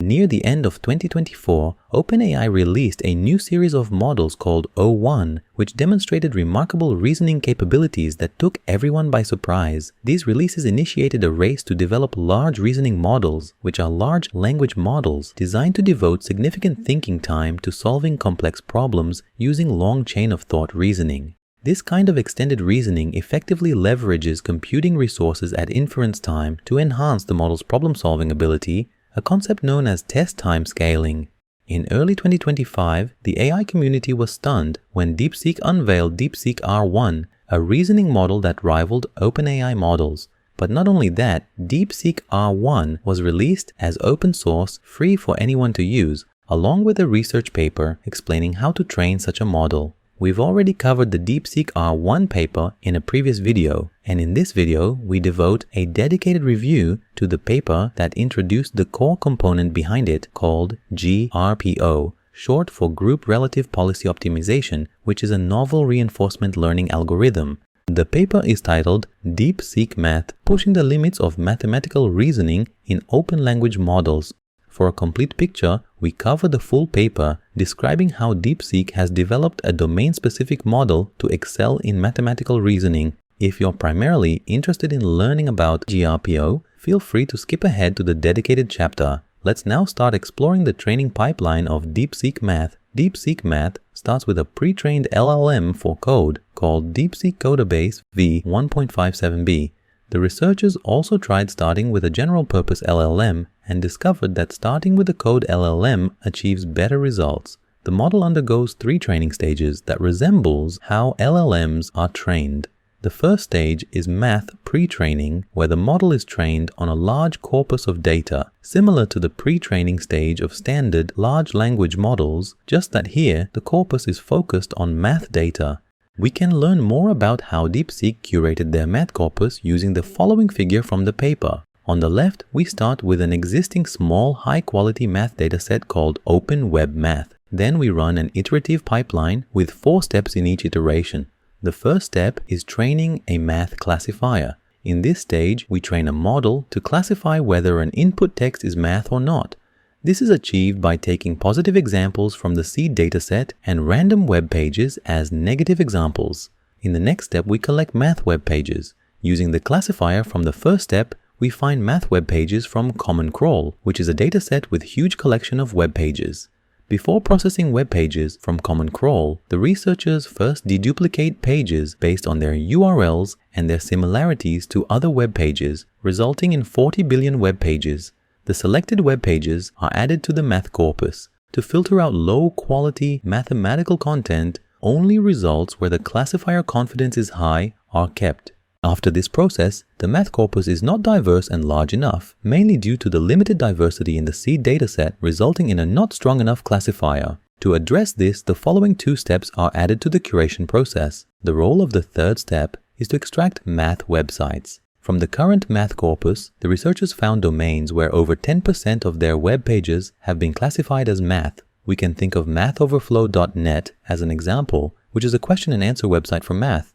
Near the end of 2024, OpenAI released a new series of models called O1, which demonstrated remarkable reasoning capabilities that took everyone by surprise. These releases initiated a race to develop large reasoning models, which are large language models designed to devote significant thinking time to solving complex problems using long chain of thought reasoning. This kind of extended reasoning effectively leverages computing resources at inference time to enhance the model's problem-solving ability, a concept known as test time scaling. In early 2025, the AI community was stunned when DeepSeek unveiled DeepSeek R1, a reasoning model that rivaled OpenAI models. But not only that, DeepSeek R1 was released as open source, free for anyone to use, along with a research paper explaining how to train such a model. We've already covered the DeepSeek R1 paper in a previous video, and in this video, we devote a dedicated review to the paper that introduced the core component behind it called GRPO, short for Group Relative Policy Optimization, which is a novel reinforcement learning algorithm. The paper is titled DeepSeekMath, Pushing the Limits of Mathematical Reasoning in Open Language Models. For a complete picture, we cover the full paper describing how DeepSeek has developed a domain-specific model to excel in mathematical reasoning. If you're primarily interested in learning about GRPO, feel free to skip ahead to the dedicated chapter. Let's now start exploring the training pipeline of DeepSeekMath. DeepSeekMath starts with a pre-trained LLM for code called DeepSeek Codebase v1.57b. The researchers also tried starting with a general-purpose LLM and discovered that starting with a code LLM achieves better results. The model undergoes 3 training stages that resembles how LLMs are trained. The first stage is math pre-training, where the model is trained on a large corpus of data, similar to the pre-training stage of standard large language models, just that here the corpus is focused on math data. We can learn more about how DeepSeek curated their math corpus using the following figure from the paper. On the left, we start with an existing small high-quality math dataset called Open Web Math. Then we run an iterative pipeline with 4 steps in each iteration. The first step is training a math classifier. In this stage, we train a model to classify whether an input text is math or not. This is achieved by taking positive examples from the seed dataset and random web pages as negative examples. In the next step, we collect math web pages. Using the classifier from the first step, we find math web pages from Common Crawl, which is a dataset with huge collection of web pages. Before processing web pages from Common Crawl, the researchers first deduplicate pages based on their URLs and their similarities to other web pages, resulting in 40 billion web pages. The selected web pages are added to the math corpus. To filter out low-quality mathematical content, only results where the classifier confidence is high are kept. After this process, the math corpus is not diverse and large enough, mainly due to the limited diversity in the seed dataset, resulting in a not strong enough classifier. To address this, the following 2 steps are added to the curation process. The role of the third step is to extract math websites. From the current math corpus, the researchers found domains where over 10% of their web pages have been classified as math. We can think of mathoverflow.net as an example, which is a question and answer website for math.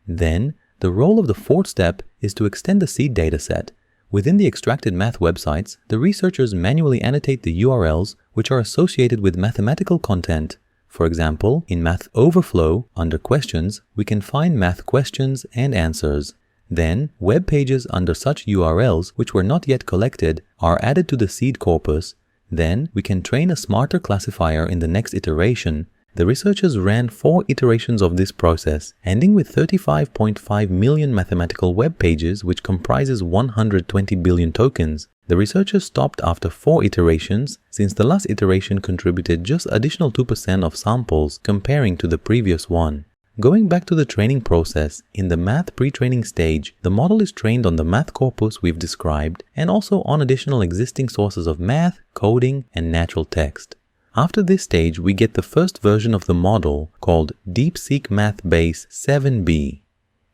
Then, the role of the fourth step is to extend the seed dataset. Within the extracted math websites, the researchers manually annotate the URLs which are associated with mathematical content. For example, in Math Overflow, under Questions, we can find math questions and answers. Then, web pages under such URLs which were not yet collected are added to the seed corpus. Then, we can train a smarter classifier in the next iteration. The researchers ran 4 iterations of this process, ending with 35.5 million mathematical web pages, which comprises 120 billion tokens. The researchers stopped after 4 iterations, since the last iteration contributed just additional 2% of samples comparing to the previous one. Going back to the training process, in the math pre-training stage, the model is trained on the math corpus we've described and also on additional existing sources of math, coding, and natural text. After this stage, we get the first version of the model called DeepSeekMath Base 7b.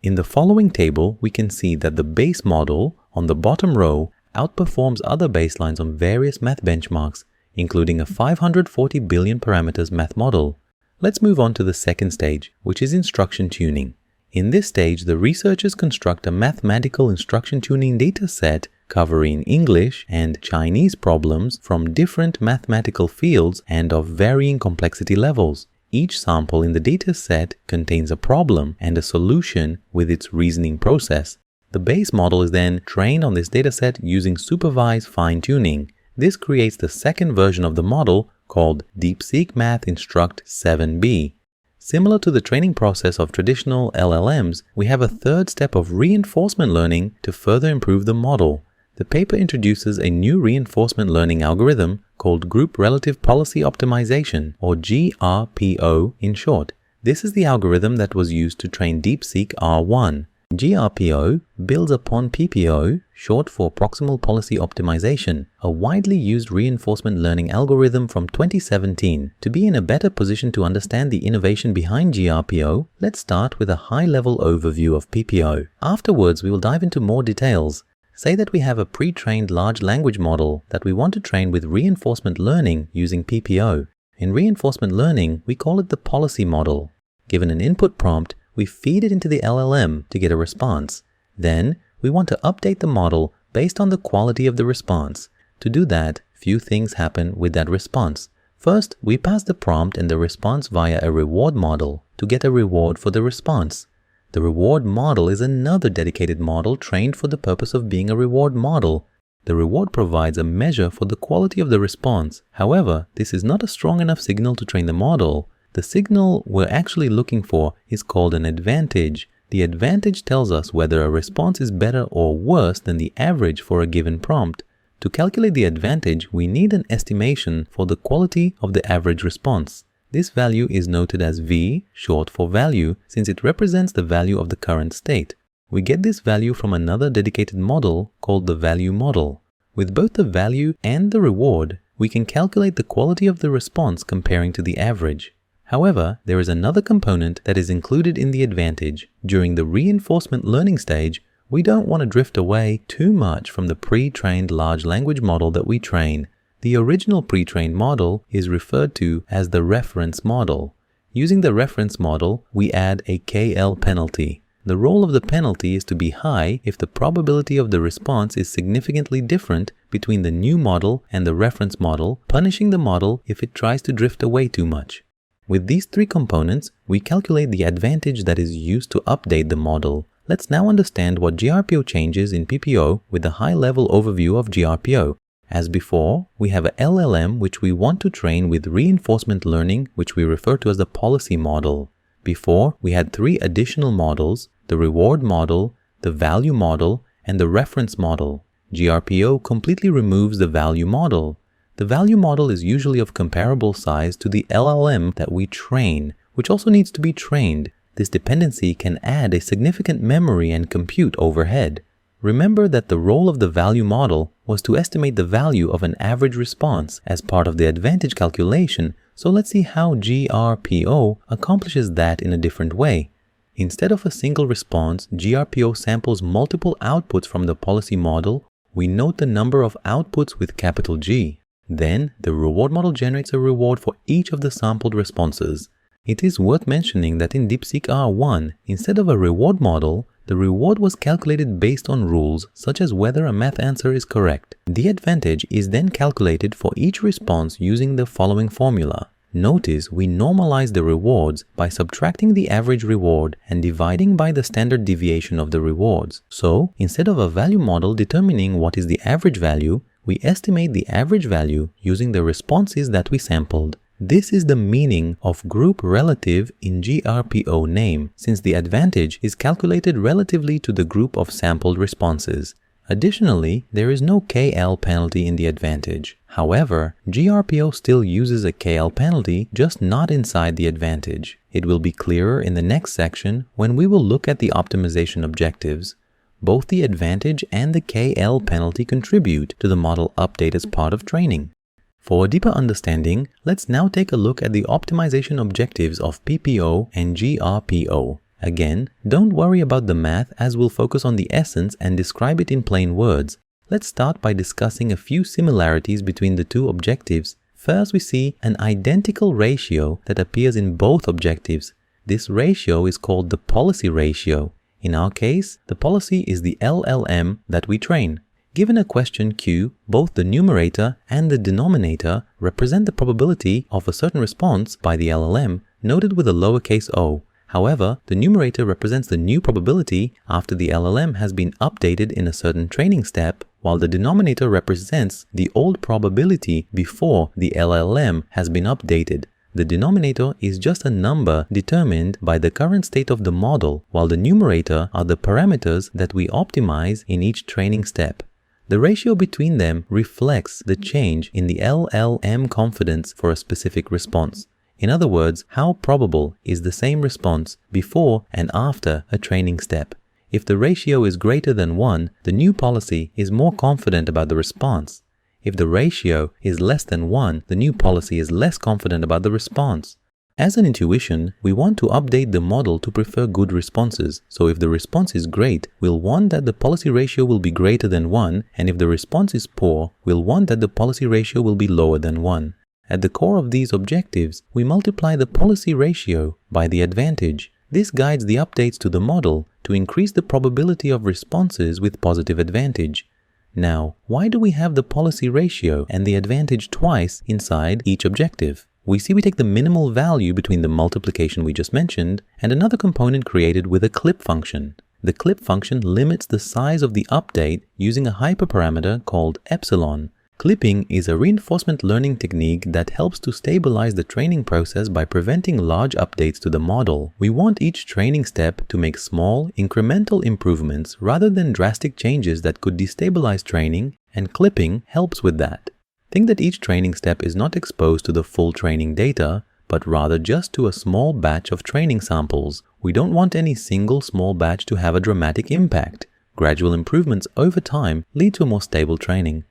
In the following table, we can see that the base model on the bottom row outperforms other baselines on various math benchmarks, including a 540 billion parameters math model. Let's move on to the second stage, which is instruction tuning. In this stage, the researchers construct a mathematical instruction tuning dataset covering English and Chinese problems from different mathematical fields and of varying complexity levels. Each sample in the dataset contains a problem and a solution with its reasoning process. The base model is then trained on this dataset using supervised fine-tuning. This creates the second version of the model called DeepSeekMath Instruct 7B. Similar to the training process of traditional LLMs, we have a third step of reinforcement learning to further improve the model. The paper introduces a new reinforcement learning algorithm called Group Relative Policy Optimization, or GRPO in short. This is the algorithm that was used to train DeepSeek R1. GRPO builds upon PPO, short for Proximal Policy Optimization, a widely used reinforcement learning algorithm from 2017. To be in a better position to understand the innovation behind GRPO, let's start with a high-level overview of PPO. Afterwards, we will dive into more details. Say that we have a pre-trained large language model that we want to train with reinforcement learning using PPO. In reinforcement learning, we call it the policy model. Given an input prompt, we feed it into the LLM to get a response. Then, we want to update the model based on the quality of the response. To do that, few things happen with that response. First, we pass the prompt and the response via a reward model to get a reward for the response. The reward model is another dedicated model trained for the purpose of being a reward model. The reward provides a measure for the quality of the response. However, this is not a strong enough signal to train the model. The signal we're actually looking for is called an advantage. The advantage tells us whether a response is better or worse than the average for a given prompt. To calculate the advantage, we need an estimation for the quality of the average response. This value is noted as V, short for value, since it represents the value of the current state. We get this value from another dedicated model called the value model. With both the value and the reward, we can calculate the quality of the response comparing to the average. However, there is another component that is included in the advantage. During the reinforcement learning stage, we don't want to drift away too much from the pre-trained large language model that we train. The original pre-trained model is referred to as the reference model. Using the reference model, we add a KL penalty. The role of the penalty is to be high if the probability of the response is significantly different between the new model and the reference model, punishing the model if it tries to drift away too much. With these three components, we calculate the advantage that is used to update the model. Let's now understand what GRPO changes in PPO with a high-level overview of GRPO. As before, we have a LLM which we want to train with reinforcement learning, which we refer to as the policy model. Before, we had three additional models: the reward model, the value model, and the reference model. GRPO completely removes the value model. The value model is usually of comparable size to the LLM that we train, which also needs to be trained. This dependency can add a significant memory and compute overhead. Remember that the role of the value model was to estimate the value of an average response as part of the advantage calculation, so let's see how GRPO accomplishes that in a different way. Instead of a single response, GRPO samples multiple outputs from the policy model. We note the number of outputs with capital G. Then, the reward model generates a reward for each of the sampled responses. It is worth mentioning that in DeepSeek R1, instead of a reward model, the reward was calculated based on rules such as whether a math answer is correct. The advantage is then calculated for each response using the following formula. Notice we normalize the rewards by subtracting the average reward and dividing by the standard deviation of the rewards. So, instead of a value model determining what is the average value, we estimate the average value using the responses that we sampled. This is the meaning of group relative in GRPO name, since the advantage is calculated relatively to the group of sampled responses. Additionally, there is no KL penalty in the advantage. However, GRPO still uses a KL penalty, just not inside the advantage. It will be clearer in the next section when we will look at the optimization objectives. Both the advantage and the KL penalty contribute to the model update as part of training. For a deeper understanding, let's now take a look at the optimization objectives of PPO and GRPO. Again, don't worry about the math as we'll focus on the essence and describe it in plain words. Let's start by discussing a few similarities between the two objectives. First, we see an identical ratio that appears in both objectives. This ratio is called the policy ratio. In our case, the policy is the LLM that we train. Given a question Q, both the numerator and the denominator represent the probability of a certain response by the LLM, noted with a lowercase o. However, the numerator represents the new probability after the LLM has been updated in a certain training step, while the denominator represents the old probability before the LLM has been updated. The denominator is just a number determined by the current state of the model, while the numerator are the parameters that we optimize in each training step. The ratio between them reflects the change in the LLM confidence for a specific response. In other words, how probable is the same response before and after a training step. If the ratio is greater than 1, the new policy is more confident about the response. If the ratio is less than 1, the new policy is less confident about the response. As an intuition, we want to update the model to prefer good responses. So if the response is great, we'll want that the policy ratio will be greater than 1, and if the response is poor, we'll want that the policy ratio will be lower than 1. At the core of these objectives, we multiply the policy ratio by the advantage. This guides the updates to the model to increase the probability of responses with positive advantage. Now, why do we have the policy ratio and the advantage twice inside each objective? We take the minimal value between the multiplication we just mentioned and another component created with a clip function. The clip function limits the size of the update using a hyperparameter called epsilon. Clipping is a reinforcement learning technique that helps to stabilize the training process by preventing large updates to the model. We want each training step to make small, incremental improvements rather than drastic changes that could destabilize training, and clipping helps with that. Think that each training step is not exposed to the full training data, but rather just to a small batch of training samples. We don't want any single small batch to have a dramatic impact. Gradual improvements over time lead to a more stable training.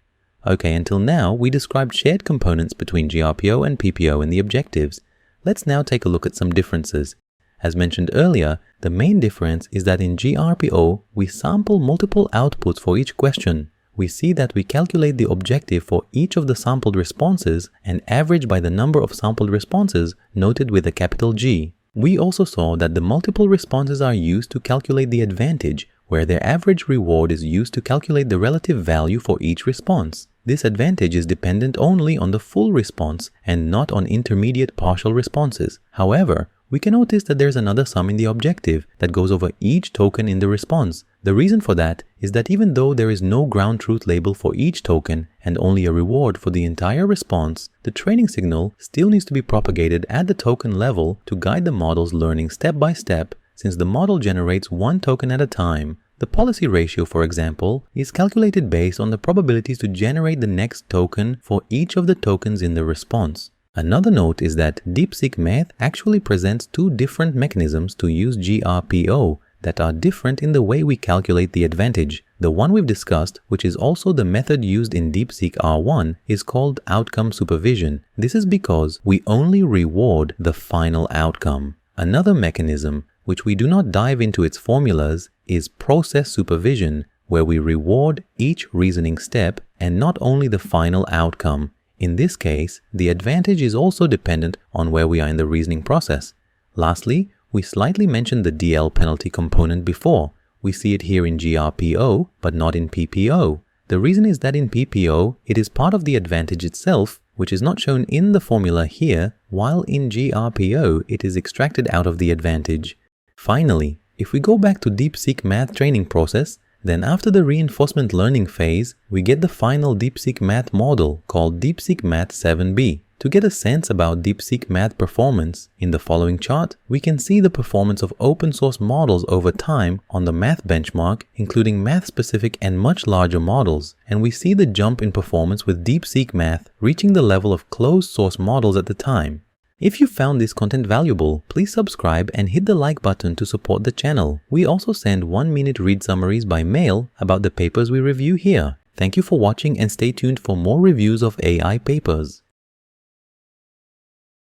Okay, until now, we described shared components between GRPO and PPO in the objectives. Let's now take a look at some differences. As mentioned earlier, the main difference is that in GRPO, we sample multiple outputs for each question. We see that we calculate the objective for each of the sampled responses and average by the number of sampled responses noted with a capital G. We also saw that the multiple responses are used to calculate the advantage, where their average reward is used to calculate the relative value for each response. This advantage is dependent only on the full response and not on intermediate partial responses. However, we can notice that there's another sum in the objective that goes over each token in the response. The reason for that is that even though there is no ground truth label for each token and only a reward for the entire response, the training signal still needs to be propagated at the token level to guide the model's learning step by step, since the model generates one token at a time. The policy ratio, for example, is calculated based on the probabilities to generate the next token for each of the tokens in the response. Another note is that DeepSeekMath actually presents two different mechanisms to use GRPO that are different in the way we calculate the advantage. The one we've discussed, which is also the method used in DeepSeek R1, is called outcome supervision. This is because we only reward the final outcome. Another mechanism, which we do not dive into its formulas, is process supervision, where we reward each reasoning step and not only the final outcome. In this case, the advantage is also dependent on where we are in the reasoning process. Lastly, we slightly mentioned the DL penalty component before. We see it here in GRPO, but not in PPO. The reason is that in PPO, it is part of the advantage itself, which is not shown in the formula here, while in GRPO, it is extracted out of the advantage. Finally, if we go back to DeepSeekMath training process, then after the reinforcement learning phase, we get the final DeepSeekMath model called DeepSeekMath 7b. To get a sense about DeepSeekMath performance, in the following chart, we can see the performance of open source models over time on the math benchmark, including math-specific and much larger models, and we see the jump in performance with DeepSeekMath reaching the level of closed source models at the time. If you found this content valuable, please subscribe and hit the like button to support the channel. We also send 1-minute read summaries by mail about the papers we review here. Thank you for watching and stay tuned for more reviews of AI papers.